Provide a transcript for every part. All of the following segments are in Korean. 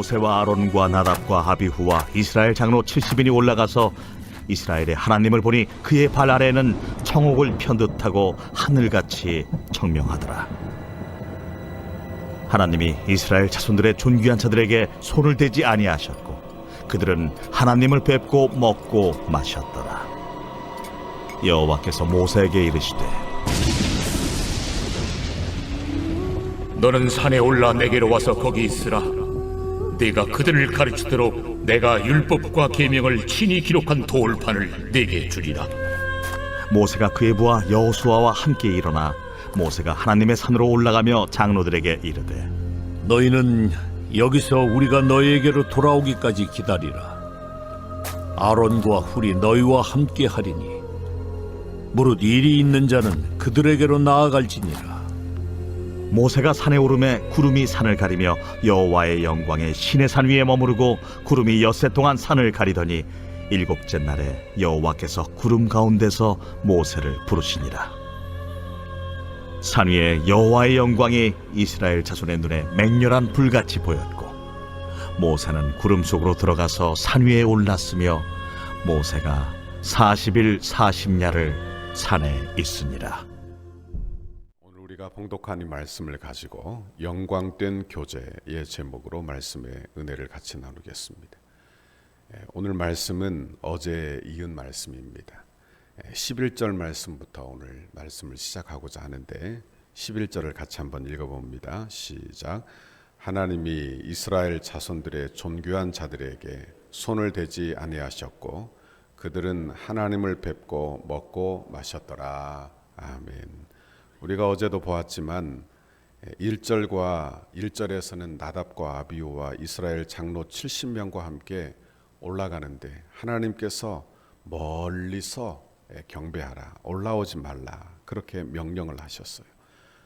모세와 아론과 나답과 아비후와 이스라엘 장로 70인이 올라가서 이스라엘의 하나님을 보니 그의 발 아래에는 청옥을 편 듯하고 하늘같이 청명하더라. 하나님이 이스라엘 자손들의 존귀한 자들에게 손을 대지 아니하셨고 그들은 하나님을 뵙고 먹고 마셨더라. 여호와께서 모세에게 이르시되 너는 산에 올라 내게로 와서 거기 있으라. 네가 그들을 가르치도록 내가 율법과 계명을 친히 기록한 돌판을 네게 주리라. 모세가 그의 부하 여호수아와 함께 일어나 모세가 하나님의 산으로 올라가며 장로들에게 이르되 너희는 여기서 우리가 너희에게로 돌아오기까지 기다리라. 아론과 훌이 너희와 함께 하리니 무릇 일이 있는 자는 그들에게로 나아갈지니라. 모세가 산에 오르매 구름이 산을 가리며 여호와의 영광에 시내 산 위에 머무르고 구름이 엿새 동안 산을 가리더니 일곱째 날에 여호와께서 구름 가운데서 모세를 부르시니라. 산 위에 여호와의 영광이 이스라엘 자손의 눈에 맹렬한 불같이 보였고 모세는 구름 속으로 들어가서 산 위에 올랐으며 모세가 40일 40야를 산에 있으니라. 오늘 우리가 봉독한 이 말씀을 가지고 영광된 교제의 제목으로 말씀의 은혜를 같이 나누겠습니다. 오늘 말씀은 어제 이은 말씀입니다. 11절 말씀부터 오늘 말씀을 시작하고자 하는데 11절을 같이 한번 읽어봅니다. 시작. 하나님이 이스라엘 자손들의 존귀한 자들에게 손을 대지 아니하셨고 그들은 하나님을 뵙고 먹고 마셨더라. 아멘. 우리가 어제도 보았지만 1절에서는 나답과 아비후와 이스라엘 장로 70명과 함께 올라가는데 하나님께서 멀리서 경배하라, 올라오지 말라, 그렇게 명령을 하셨어요.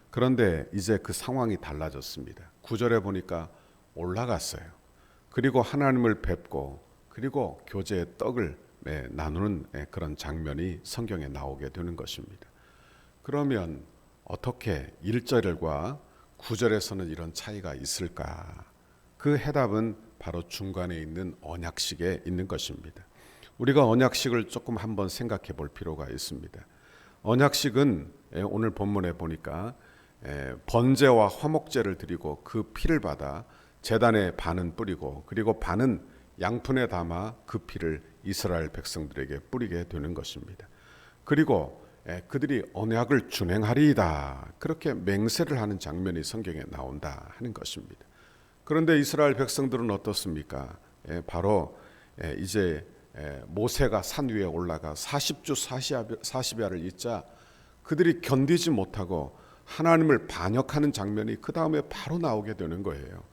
그런데 이제 그 상황이 달라졌습니다. 9절에 보니까 올라갔어요. 그리고 하나님을 뵙고 그리고 교제의 떡을 나누는 그런 장면이 성경에 나오게 되는 것입니다. 그러면 어떻게 1절과 9절에서는 이런 차이가 있을까? 그 해답은 바로 중간에 있는 언약식에 있는 것입니다. 우리가 언약식을 조금 한번 생각해 볼 필요가 있습니다. 언약식은 오늘 본문에 보니까 번제와 화목제를 드리고 그 피를 받아 제단에 반은 뿌리고 그리고 반은 양푼에 담아 그 피를 이스라엘 백성들에게 뿌리게 되는 것입니다. 그리고 그들이 언약을 준행하리이다, 그렇게 맹세를 하는 장면이 성경에 나온다 하는 것입니다. 그런데 이스라엘 백성들은 어떻습니까? 바로 이제 모세가 산 위에 올라가 40주 40야를 잇자 그들이 견디지 못하고 하나님을 반역하는 장면이 그 다음에 바로 나오게 되는 거예요.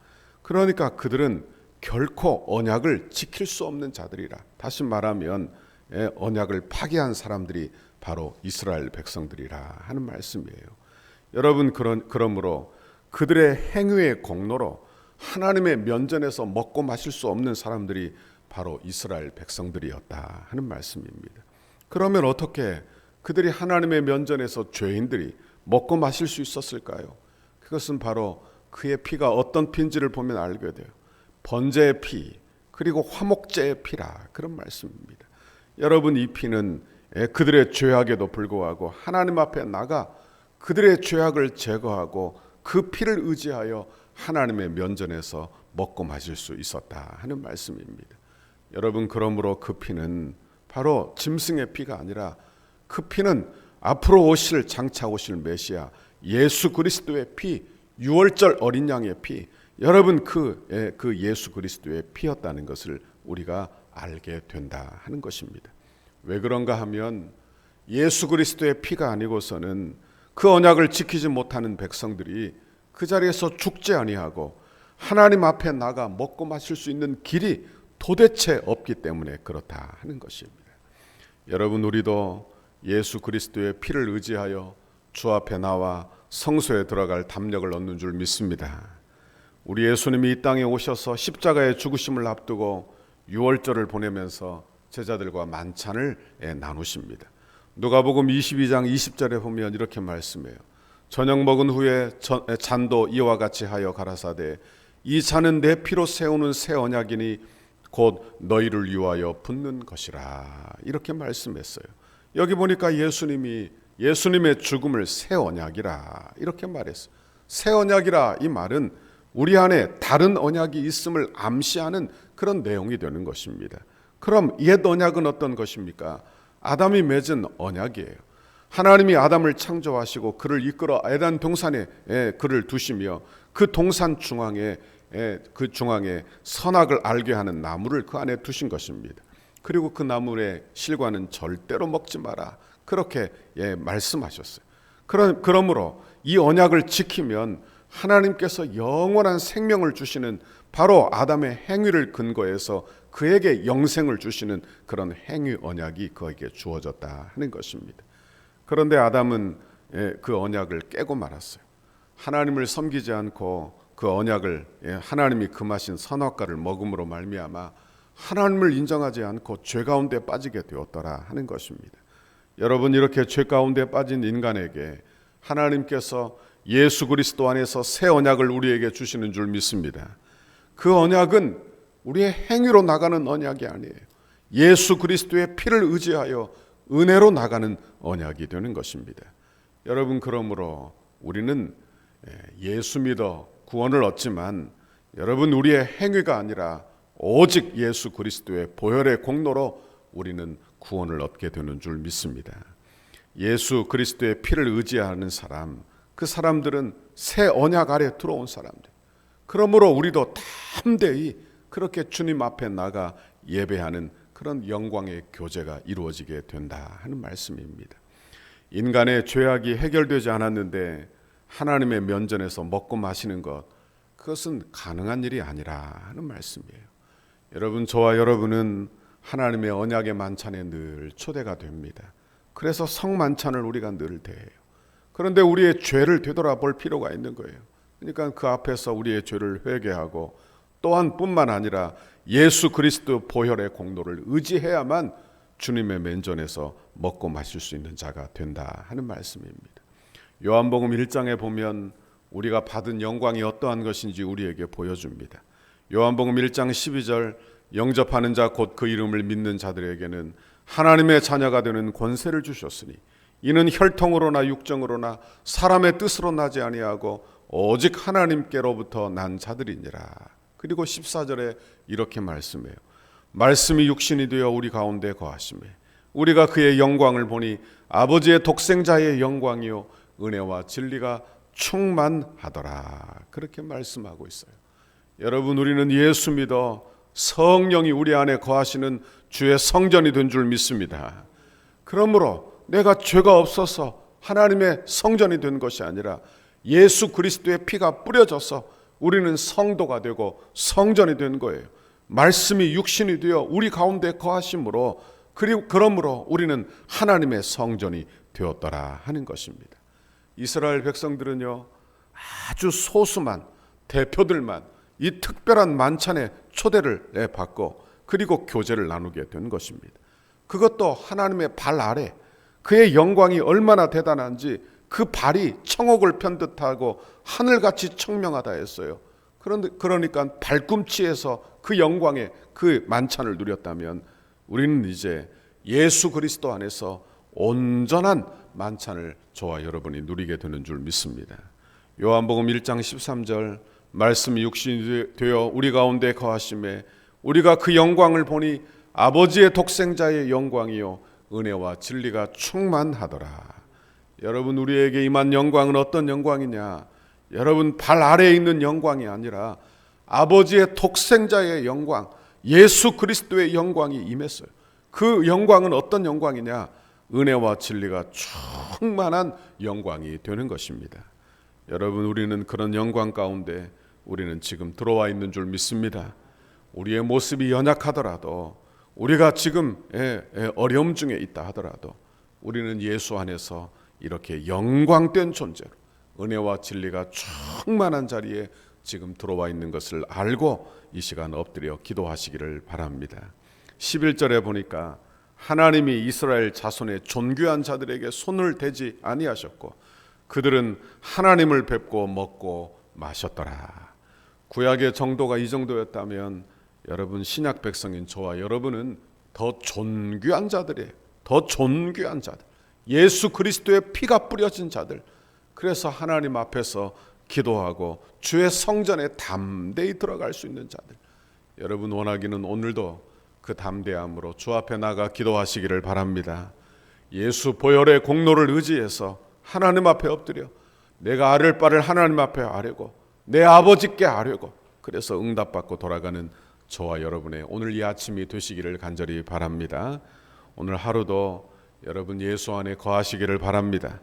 그러니까 그들은 결코 언약을 지킬 수 없는 자들이라. 다시 말하면 언약을 파괴한 사람들이 바로 이스라엘 백성들이라 하는 말씀이에요. 여러분, 그러므로 그들의 행위의 공로로 하나님의 면전에서 먹고 마실 수 없는 사람들이 바로 이스라엘 백성들이었다 하는 말씀입니다. 그러면 어떻게 그들이 하나님의 면전에서 죄인들이 먹고 마실 수 있었을까요? 그것은 바로 그의 피가 어떤 피인지를 보면 알게 돼요. 번제의 피 그리고 화목제의 피라, 그런 말씀입니다. 여러분, 이 피는 그들의 죄악에도 불구하고 하나님 앞에 나가 그들의 죄악을 제거하고 그 피를 의지하여 하나님의 면전에서 먹고 마실 수 있었다 하는 말씀입니다. 여러분, 그러므로 그 피는 바로 짐승의 피가 아니라 그 피는 앞으로 장차 오실 메시아 예수 그리스도의 피, 유월절 어린 양의 피, 여러분 그 예수 그리스도의 피였다는 것을 우리가 알게 된다 하는 것입니다. 왜 그런가 하면 예수 그리스도의 피가 아니고서는 그 언약을 지키지 못하는 백성들이 그 자리에서 죽지 아니하고 하나님 앞에 나가 먹고 마실 수 있는 길이 도대체 없기 때문에 그렇다 하는 것입니다. 여러분, 우리도 예수 그리스도의 피를 의지하여 주 앞에 나와 성소에 들어갈 담력을 얻는 줄 믿습니다. 우리 예수님이 이 땅에 오셔서 십자가의 죽으심을 앞두고 유월절을 보내면서 제자들과 만찬을 나누십니다. 누가복음 22장 20절에 보면 이렇게 말씀해요. 저녁 먹은 후에 잔도 이와 같이 하여 가라사대 이 잔은 내 피로 세우는 새 언약이니 곧 너희를 위하여 붓는 것이라. 이렇게 말씀했어요. 여기 보니까 예수님의 죽음을 새 언약이라 이렇게 말했어요. 새 언약이라 이 말은 우리 안에 다른 언약이 있음을 암시하는 그런 내용이 되는 것입니다. 그럼 옛 언약은 어떤 것입니까? 아담이 맺은 언약이에요. 하나님이 아담을 창조하시고 그를 이끌어 에덴 동산에 그를 두시며 그 동산 중앙에 선악을 알게 하는 나무를 그 안에 두신 것입니다. 그리고 그 나무의 실과는 절대로 먹지 마라. 그렇게 말씀하셨어요. 그러므로 이 언약을 지키면 하나님께서 영원한 생명을 주시는 바로 아담의 행위를 근거해서 그에게 영생을 주시는 그런 행위 언약이 그에게 주어졌다 하는 것입니다. 그런데 아담은 그 언약을 깨고 말았어요. 하나님을 섬기지 않고 그 언약을 하나님이 금하신 선악과를 먹음으로 말미암아 하나님을 인정하지 않고 죄 가운데 빠지게 되었더라 하는 것입니다. 여러분, 이렇게 죄 가운데 빠진 인간에게 하나님께서 예수 그리스도 안에서 새 언약을 우리에게 주시는 줄 믿습니다. 그 언약은 우리의 행위로 나가는 언약이 아니에요. 예수 그리스도의 피를 의지하여 은혜로 나가는 언약이 되는 것입니다. 여러분, 그러므로 우리는 예수 믿어 구원을 얻지만 여러분, 우리의 행위가 아니라 오직 예수 그리스도의 보혈의 공로로 우리는 구원을 얻게 되는 줄 믿습니다. 예수 그리스도의 피를 의지하는 사람, 그 사람들은 새 언약 아래 들어온 사람들. 그러므로 우리도 담대히 그렇게 주님 앞에 나가 예배하는 그런 영광의 교제가 이루어지게 된다 하는 말씀입니다. 인간의 죄악이 해결되지 않았는데 하나님의 면전에서 먹고 마시는 것, 그것은 가능한 일이 아니라 하는 말씀이에요. 여러분, 저와 여러분은 하나님의 언약의 만찬에 늘 초대가 됩니다. 그래서 성만찬을 우리가 늘 대해요. 그런데 우리의 죄를 되돌아볼 필요가 있는 거예요. 그러니까 그 앞에서 우리의 죄를 회개하고 또한 뿐만 아니라 예수 그리스도 보혈의 공로를 의지해야만 주님의 면전에서 먹고 마실 수 있는 자가 된다 하는 말씀입니다. 요한복음 1장에 보면 우리가 받은 영광이 어떠한 것인지 우리에게 보여줍니다. 요한복음 1장 12절, 영접하는 자 곧 그 이름을 믿는 자들에게는 하나님의 자녀가 되는 권세를 주셨으니 이는 혈통으로나 육정으로나 사람의 뜻으로 나지 아니하고 오직 하나님께로부터 난 자들이니라. 그리고 14절에 이렇게 말씀해요. 말씀이 육신이 되어 우리 가운데 거하시매 우리가 그의 영광을 보니 아버지의 독생자의 영광이요 은혜와 진리가 충만하더라. 그렇게 말씀하고 있어요. 여러분, 우리는 예수 믿어 성령이 우리 안에 거하시는 주의 성전이 된 줄 믿습니다. 그러므로 내가 죄가 없어서 하나님의 성전이 된 것이 아니라 예수 그리스도의 피가 뿌려져서 우리는 성도가 되고 성전이 된 거예요. 말씀이 육신이 되어 우리 가운데 거하심으로, 그러므로 우리는 하나님의 성전이 되었더라 하는 것입니다. 이스라엘 백성들은요, 아주 소수만, 대표들만 이 특별한 만찬에 초대를 받고 그리고 교제를 나누게 된 것입니다. 그것도 하나님의 발 아래, 그의 영광이 얼마나 대단한지 그 발이 청옥을 편듯하고 하늘같이 청명하다 했어요. 그러니까 발꿈치에서 그 영광의 그 만찬을 누렸다면 우리는 이제 예수 그리스도 안에서 온전한 만찬을 저와 여러분이 누리게 되는 줄 믿습니다. 요한복음 1장 13절, 말씀이 육신이 되어 우리 가운데 거하심에 우리가 그 영광을 보니 아버지의 독생자의 영광이요 은혜와 진리가 충만하더라. 여러분, 우리에게 임한 영광은 어떤 영광이냐? 여러분, 발 아래에 있는 영광이 아니라 아버지의 독생자의 영광, 예수 그리스도의 영광이 임했어요. 그 영광은 어떤 영광이냐? 은혜와 진리가 충만한 영광이 되는 것입니다. 여러분, 우리는 그런 영광 가운데 우리는 지금 들어와 있는 줄 믿습니다. 우리의 모습이 연약하더라도, 우리가 지금 어려움 중에 있다 하더라도 우리는 예수 안에서 이렇게 영광된 존재로 은혜와 진리가 충만한 자리에 지금 들어와 있는 것을 알고 이 시간 엎드려 기도하시기를 바랍니다. 11절에 보니까 하나님이 이스라엘 자손의 존귀한 자들에게 손을 대지 아니하셨고 그들은 하나님을 뵙고 먹고 마셨더라. 구약의 정도가 이 정도였다면 여러분 신약 백성인 저와 여러분은 더 존귀한 자들이에요. 더 존귀한 자들. 예수 그리스도의 피가 뿌려진 자들. 그래서 하나님 앞에서 기도하고 주의 성전에 담대히 들어갈 수 있는 자들. 여러분 원하기는 오늘도 그 담대함으로 주 앞에 나가 기도하시기를 바랍니다. 예수 보혈의 공로를 의지해서 하나님 앞에 엎드려 내가 아를 바를 하나님 앞에 아뢰고 내 아버지께 아뢰고 그래서 응답받고 돌아가는 저와 여러분의 오늘 이 아침이 되시기를 간절히 바랍니다. 오늘 하루도 여러분 예수 안에 거하시기를 바랍니다.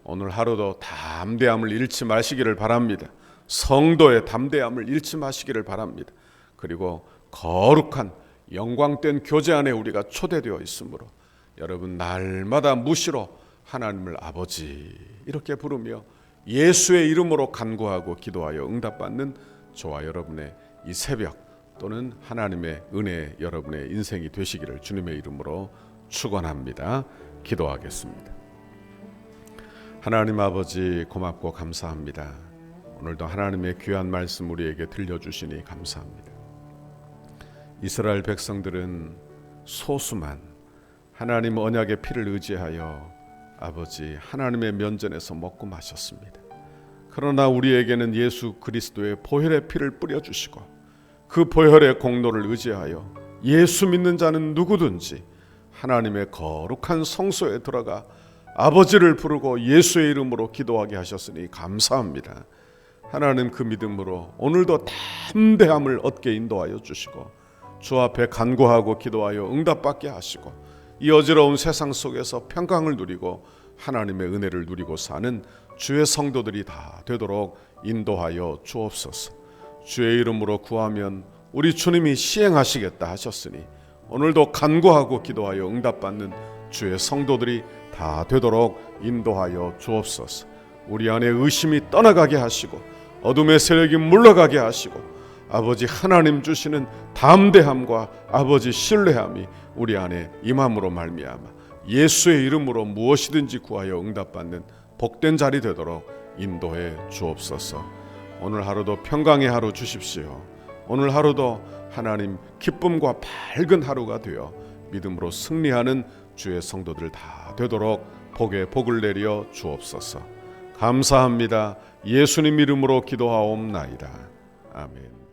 오늘 하루도 담대함을 잃지 마시기를 바랍니다. 성도의 담대함을 잃지 마시기를 바랍니다. 그리고 거룩한 영광된 교제 안에 우리가 초대되어 있으므로 여러분 날마다 무시로 하나님을 아버지 이렇게 부르며 예수의 이름으로 간구하고 기도하여 응답받는 저와 여러분의 이 새벽 또는 하나님의 은혜 여러분의 인생이 되시기를 주님의 이름으로 축원합니다. 기도하겠습니다. 하나님 아버지 고맙고 감사합니다. 오늘도 하나님의 귀한 말씀 우리에게 들려주시니 감사합니다. 이스라엘 백성들은 소수만 하나님 언약의 피를 의지하여 아버지 하나님의 면전에서 먹고 마셨습니다. 그러나 우리에게는 예수 그리스도의 보혈의 피를 뿌려주시고 그 보혈의 공로를 의지하여 예수 믿는 자는 누구든지 하나님의 거룩한 성소에 들어가 아버지를 부르고 예수의 이름으로 기도하게 하셨으니 감사합니다. 하나님 그 믿음으로 오늘도 담대함을 얻게 인도하여 주시고 주 앞에 간구하고 기도하여 응답받게 하시고 이 어지러운 세상 속에서 평강을 누리고 하나님의 은혜를 누리고 사는 주의 성도들이 다 되도록 인도하여 주옵소서. 주의 이름으로 구하면 우리 주님이 시행하시겠다 하셨으니 오늘도 간구하고 기도하여 응답받는 주의 성도들이 다 되도록 인도하여 주옵소서. 우리 안에 의심이 떠나가게 하시고 어둠의 세력이 물러가게 하시고 아버지 하나님 주시는 담대함과 아버지 신뢰함이 우리 안에 임함으로 말미암아 예수의 이름으로 무엇이든지 구하여 응답받는 복된 자리 되도록 인도해 주옵소서. 오늘 하루도 평강의 하루 주십시오. 오늘 하루도 하나님 기쁨과 밝은 하루가 되어 믿음으로 승리하는 주의 성도들 다 되도록 복에 복을 내려 주옵소서. 감사합니다. 예수님 이름으로 기도하옵나이다. 아멘.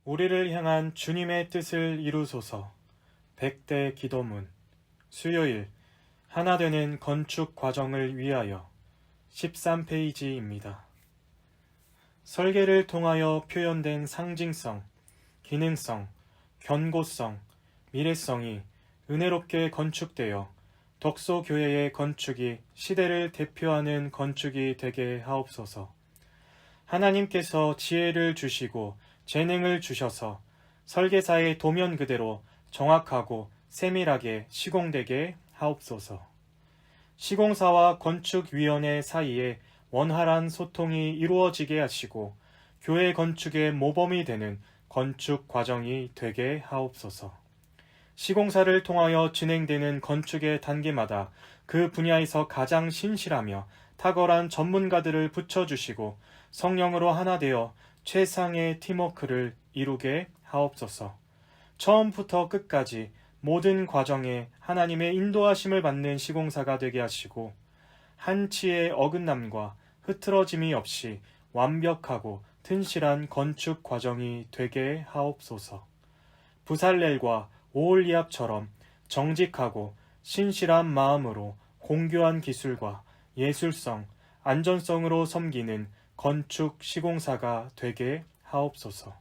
우리를 향한 주님의 뜻을 이루소서. 100대 기도문 수요일 하나 되는 건축 과정을 위하여 13페이지입니다. 설계를 통하여 표현된 상징성, 기능성, 견고성, 미래성이 은혜롭게 건축되어 덕소교회의 건축이 시대를 대표하는 건축이 되게 하옵소서. 하나님께서 지혜를 주시고 재능을 주셔서 설계사의 도면 그대로 정확하고 세밀하게 시공되게 하옵소서. 시공사와 건축위원회 사이에 원활한 소통이 이루어지게 하시고 교회 건축의 모범이 되는 건축 과정이 되게 하옵소서. 시공사를 통하여 진행되는 건축의 단계마다 그 분야에서 가장 신실하며 탁월한 전문가들을 붙여주시고 성령으로 하나 되어 최상의 팀워크를 이루게 하옵소서. 처음부터 끝까지 모든 과정에 하나님의 인도하심을 받는 시공사가 되게 하시고 한치의 어긋남과 흐트러짐이 없이 완벽하고 튼실한 건축 과정이 되게 하옵소서. 부살렐과 오홀리압처럼 정직하고 신실한 마음으로 공교한 기술과 예술성, 안전성으로 섬기는 건축 시공사가 되게 하옵소서.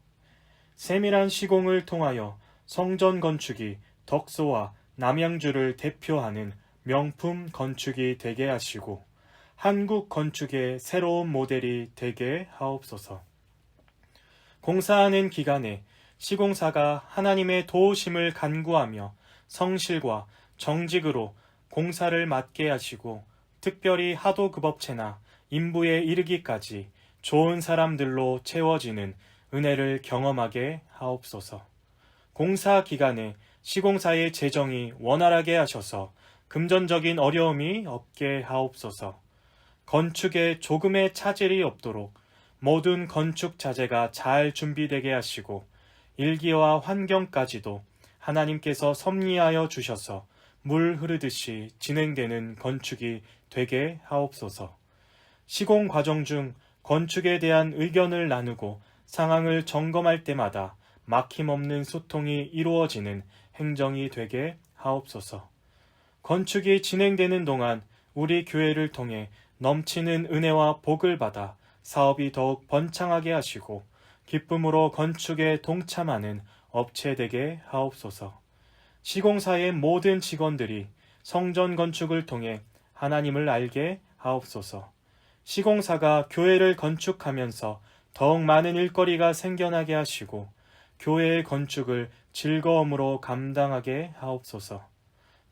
세밀한 시공을 통하여 성전 건축이 덕소와 남양주를 대표하는 명품 건축이 되게 하시고 한국 건축의 새로운 모델이 되게 하옵소서. 공사하는 기간에 시공사가 하나님의 도우심을 간구하며 성실과 정직으로 공사를 맡게 하시고 특별히 하도급업체나 인부에 이르기까지 좋은 사람들로 채워지는 은혜를 경험하게 하옵소서. 공사 기간에 시공사의 재정이 원활하게 하셔서 금전적인 어려움이 없게 하옵소서. 건축에 조금의 차질이 없도록 모든 건축 자재가 잘 준비되게 하시고 일기와 환경까지도 하나님께서 섭리하여 주셔서 물 흐르듯이 진행되는 건축이 되게 하옵소서. 시공 과정 중 건축에 대한 의견을 나누고 상황을 점검할 때마다 막힘없는 소통이 이루어지는 행정이 되게 하옵소서. 건축이 진행되는 동안 우리 교회를 통해 넘치는 은혜와 복을 받아 사업이 더욱 번창하게 하시고 기쁨으로 건축에 동참하는 업체 되게 하옵소서. 시공사의 모든 직원들이 성전 건축을 통해 하나님을 알게 하옵소서. 시공사가 교회를 건축하면서 더욱 많은 일거리가 생겨나게 하시고 교회의 건축을 즐거움으로 감당하게 하옵소서.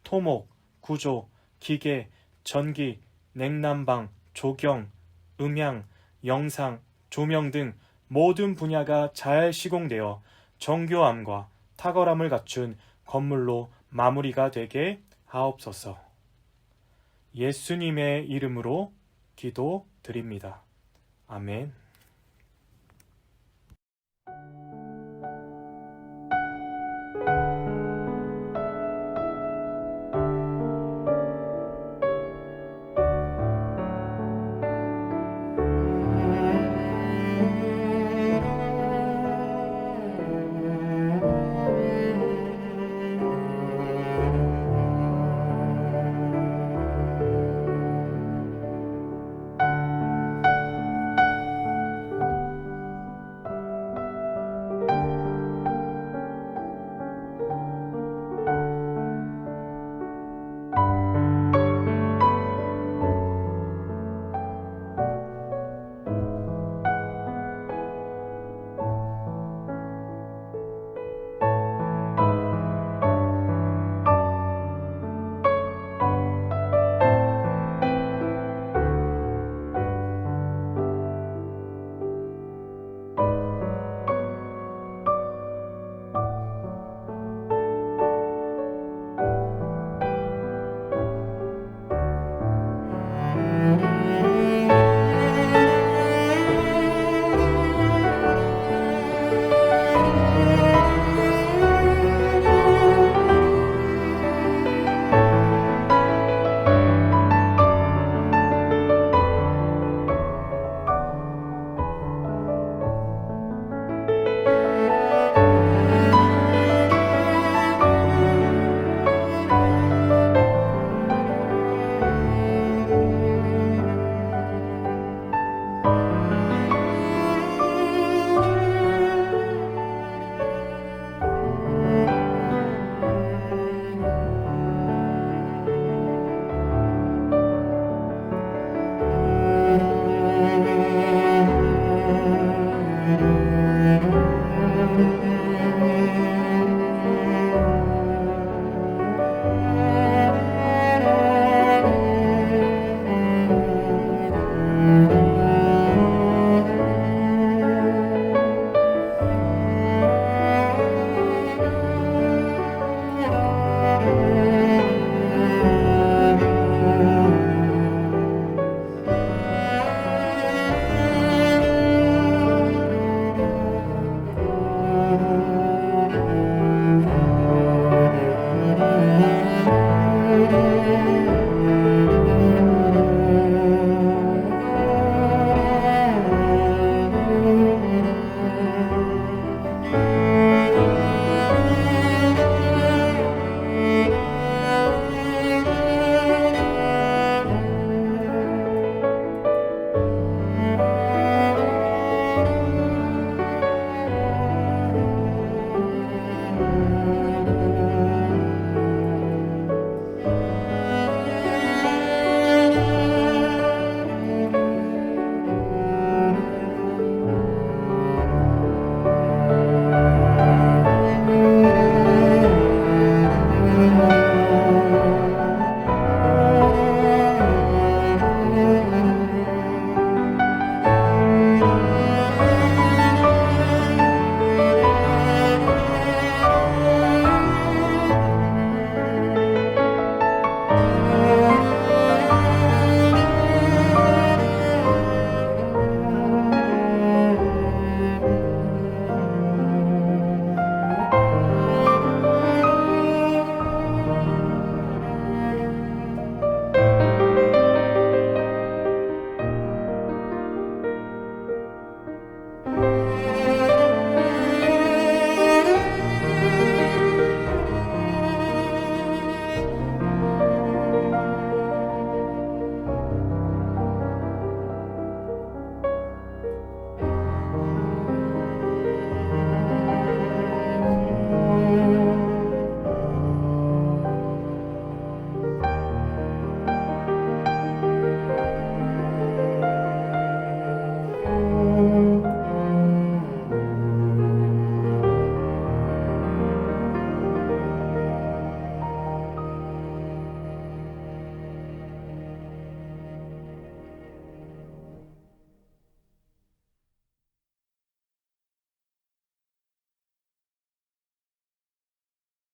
토목, 구조, 기계, 전기, 냉난방, 조경, 음향, 영상, 조명 등 모든 분야가 잘 시공되어 정교함과 탁월함을 갖춘 건물로 마무리가 되게 하옵소서. 예수님의 이름으로 기도드립니다. 아멘.